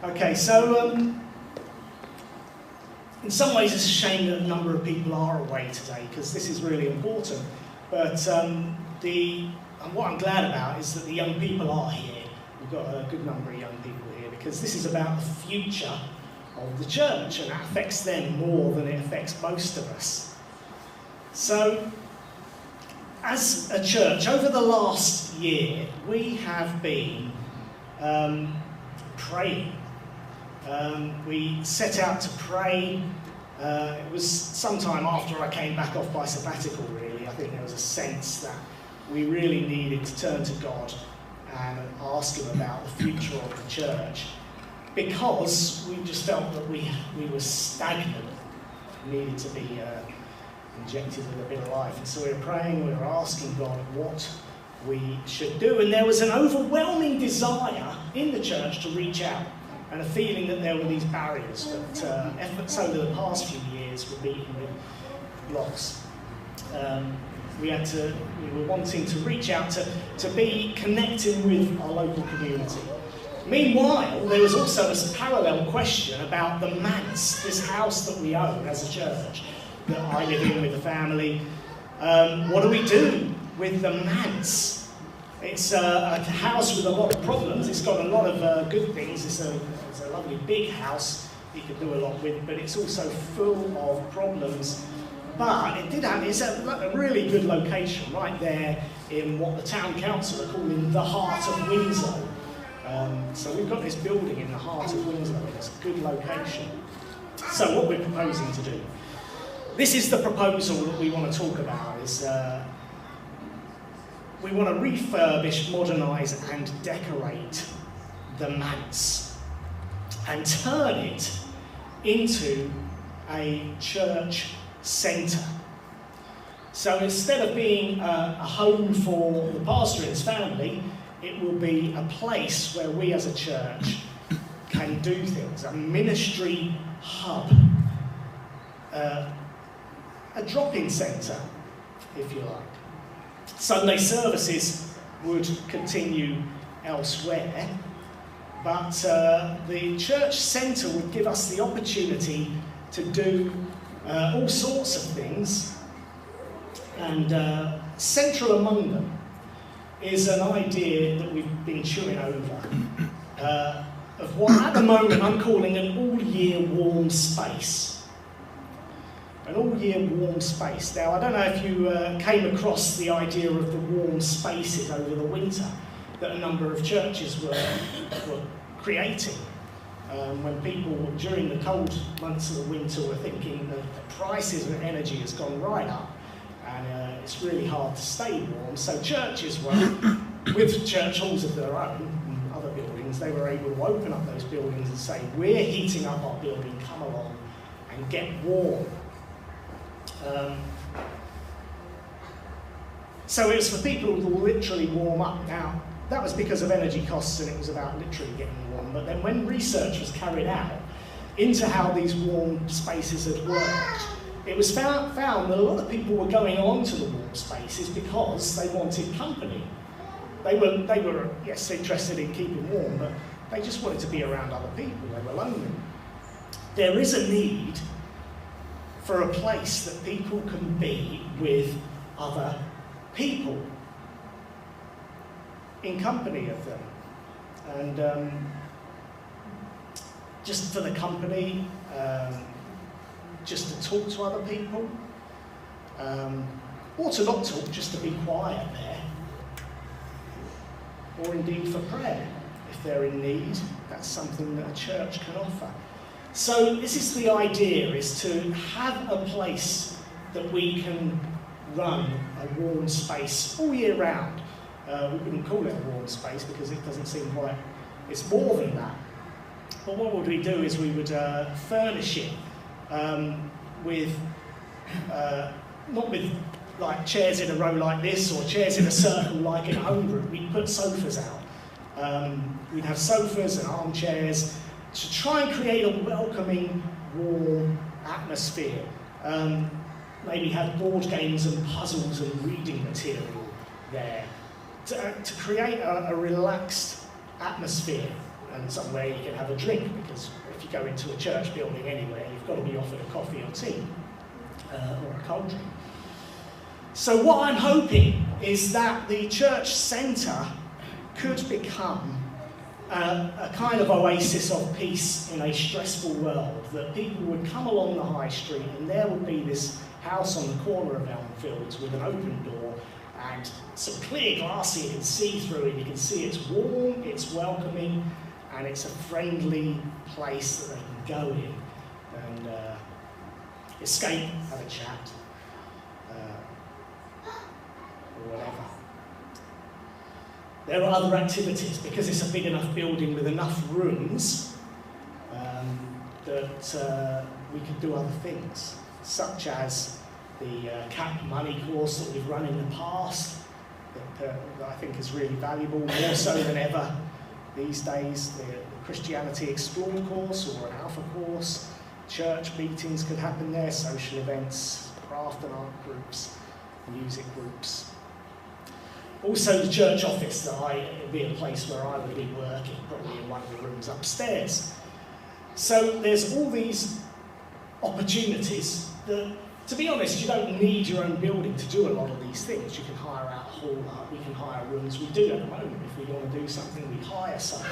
Okay, so in some ways it's a shame that a number of people are away today because this is really important. But what I'm glad about is that the young people are here. We've got a good number of young people here because this is about the future of the church, and that affects them more than it affects most of us. So, as a church, over the last year, we have been praying. We set out to pray. It was sometime after I came back off my sabbatical, really. I think there was a sense that we really needed to turn to God and ask Him about the future of the church, because we just felt that we were stagnant, needed to be injected with a bit of life. And so we were praying, we were asking God what we should do, and there was an overwhelming desire in the church to reach out, and a feeling that there were these barriers, but efforts over the past few years were beaten with blocks. We were wanting to reach out to be connecting with our local community. Meanwhile, there was also this parallel question about the manse, this house that we own as a church, that I live in with the family. What do we do with the manse? It's a house with a lot of problems. It's got a lot of good things. It's a lovely big house you could do a lot with, but it's also full of problems. But it's a really good location right there in what the town council are calling the heart of Winslow. So we've got this building in the heart of Winslow, and it's a good location. So what we're proposing to do, this is the proposal that we want to talk about, is we want to refurbish, modernise and decorate the manse and turn it into a church centre. So instead of being a home for the pastor and his family, it will be a place where we as a church can do things, a ministry hub, a drop-in centre, if you like. Sunday services would continue elsewhere, but the church centre would give us the opportunity to do all sorts of things, and central among them is an idea that we've been chewing over, of what at the moment I'm calling an all-year warm space. An all-year warm space. Now, I don't know if you came across the idea of the warm spaces over the winter that a number of churches were creating. When people, during the cold months of the winter, were thinking that the prices of energy has gone right up, and it's really hard to stay warm. So churches were, with church halls of their own, and other buildings, they were able to open up those buildings and say, we're heating up our building, come along and get warm. So it was for people who literally warm up. Now, that was because of energy costs, and it was about literally getting warm. But then when research was carried out into how these warm spaces had worked, it was found that a lot of people were going on to the warm spaces because they wanted company. They were, yes, interested in keeping warm, but they just wanted to be around other people. They were lonely. There is a need for a place that people can be with other people, in company of them, and just for the company, just to talk to other people, or to not talk, just to be quiet there, or indeed for prayer. If they're in need, that's something that a church can offer. So this is the idea, is to have a place that we can run a warm space all year round. We wouldn't call it a warm space because it doesn't seem quite, it's more than that. But what would we do is we would furnish it with, not with like chairs in a row like this or chairs in a circle like in a home group. We'd put sofas out. We'd have sofas and armchairs to try and create a welcoming, warm atmosphere. Maybe have board games and puzzles and reading material there to create a relaxed atmosphere and somewhere you can have a drink, because if you go into a church building anywhere, you've got to be offered a coffee or tea or a cold drink. So what I'm hoping is that the church centre could become a kind of oasis of peace in a stressful world, that people would come along the high street and there would be this house on the corner of Elmfields with an open door and some clear glass you can see through, and you can see it's warm, it's welcoming, and it's a friendly place that they can go in and escape, have a chat, or whatever. There are other activities, because it's a big enough building with enough rooms that we could do other things, such as the CAP money course that we've run in the past, that I think is really valuable, more so than ever these days. The Christianity Explored course or an Alpha course, church meetings could happen there, social events, craft and art groups, music groups. Also the church office, would be a place where I would be working, probably in one of the rooms upstairs. So there's all these opportunities that, to be honest, you don't need your own building to do a lot of these things. You can hire out a hall, we can hire rooms. We do at the moment. If we want to do something, we hire something.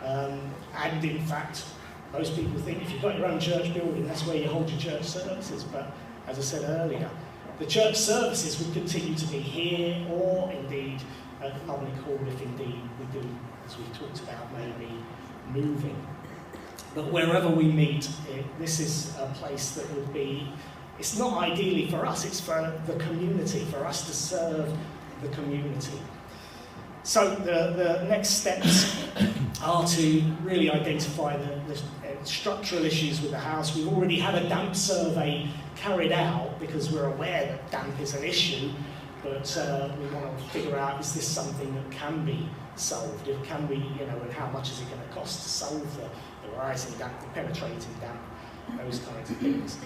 And in fact, most people think if you've got your own church building, that's where you hold your church services. But as I said earlier, the church services would continue to be here, or indeed at Lovely Hall if indeed we do, as we talked about, maybe moving. But wherever we meet, this is a place that would be, it's not ideally for us, it's for the community, for us to serve the community. So the next steps are to really identify the structural issues with the house. We've already had a damp survey carried out because we're aware that damp is an issue, but we want to figure out, is this something that can be solved? Can we, and how much is it going to cost to solve the rising damp, the penetrating damp, those kinds of things.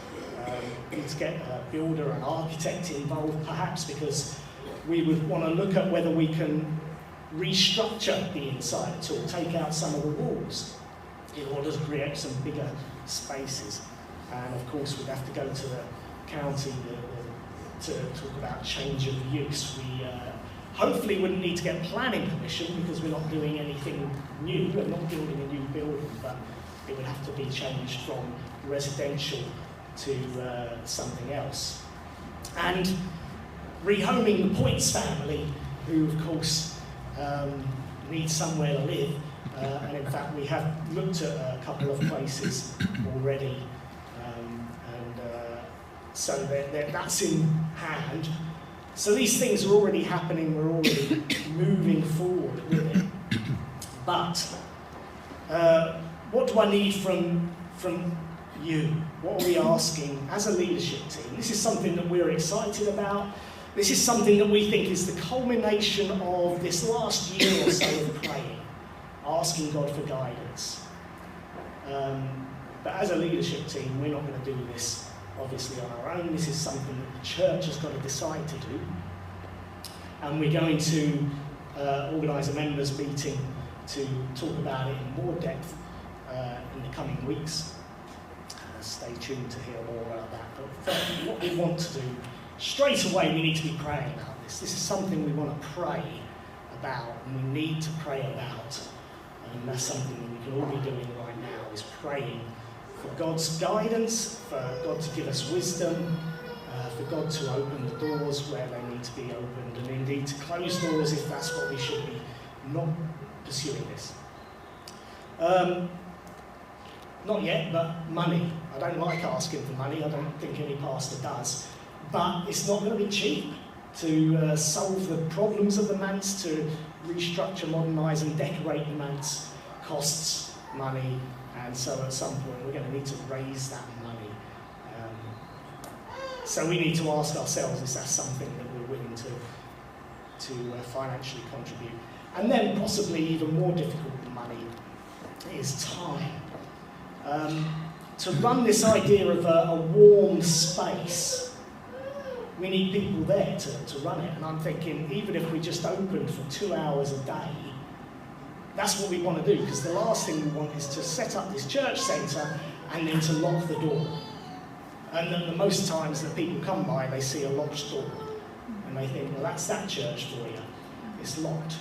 We need to get a builder, an architect involved perhaps, because we would want to look at whether we can restructure the inside at all, take out some of the walls in order to create some bigger spaces. And of course we'd have to go to the county to talk about change of use. We hopefully wouldn't need to get planning permission because we're not doing anything new, we're not building a new building, but it would have to be changed from residential to something else. And rehoming the Points family, who of course need somewhere to live, and in fact we have looked at a couple of places already, so that's in hand. So these things are already happening, we're already moving forward with it. But what do I need from you? What are we asking as a leadership team? This is something that we're excited about. This is something that we think is the culmination of this last year or so of praying, asking God for guidance. But as a leadership team, we're not going to do this obviously on our own. This is something that the church has got to decide to do. And we're going to organise a members' meeting to talk about it in more depth in the coming weeks. Stay tuned to hear more about that. But what we want to do, straight away we need to be praying about this. This is something we want to pray about, and we need to pray about. And that's something that we can all be doing right now, is praying for God's guidance, for God to give us wisdom, for God to open the doors where they need to be opened, and indeed to close doors if that's what we should be not pursuing this. Not yet, but money. I don't like asking for money. I don't think any pastor does. But it's not going to be cheap to solve the problems of the manse, to restructure, modernise and decorate the manse. Costs money, and so at some point we're going to need to raise that money. So we need to ask ourselves, is that something that we're willing to financially contribute? And then possibly even more difficult than money is time. To run this idea of a warm space, we need people there to run it. And I'm thinking, even if we just opened for 2 hours a day, that's what we want to do, because the last thing we want is to set up this church centre and then to lock the door. And the most times that people come by, they see a locked door. And they think, well, that's that church for you. It's locked.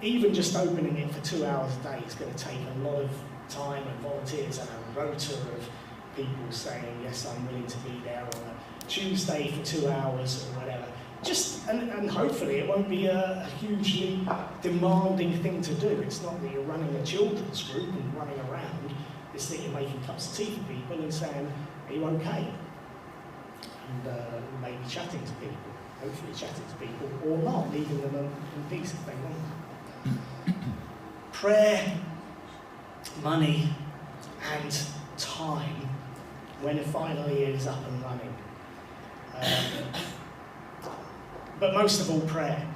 Even just opening it for 2 hours a day is going to take a lot of time and volunteers and a rota of people saying, yes, I'm willing to be there on a Tuesday for 2 hours or whatever. And hopefully it won't be a hugely demanding thing to do. It's not that you're running a children's group and running around. It's that you're making cups of tea for people and saying, are you okay? And maybe chatting to people, hopefully chatting to people, or not, leaving them in peace if they want. Prayer, money, and time when it finally is up and running. But most of all, prayer,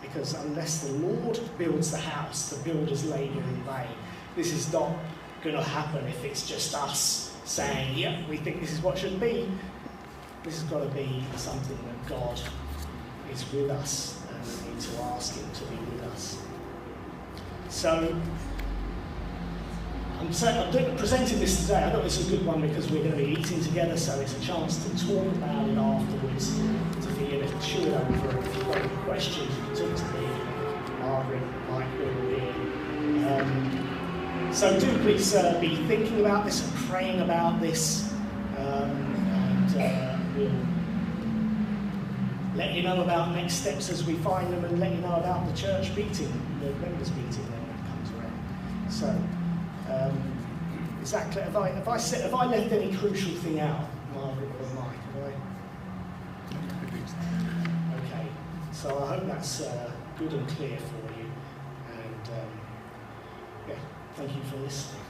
because unless the Lord builds the house, the builders labour in vain. This is not going to happen if it's just us saying, yeah, we think this is what should be. This has got to be something that God is with us, and we need to ask Him to be with us. So, I'm presenting this today. I thought this was a good one because we're going to be eating together, so it's a chance to talk about it afterwards, to be a little chewed over. If you've got any questions, you can talk to me, Margaret, Mike, will be. So do please be thinking about this and praying about this, and we'll let you know about next steps as we find them, and let you know about the church meeting, the members meeting when that comes around. So. Exactly. Have I left any crucial thing out, Margaret or Mike? Okay. So I hope that's good and clear for you. And yeah, thank you for listening.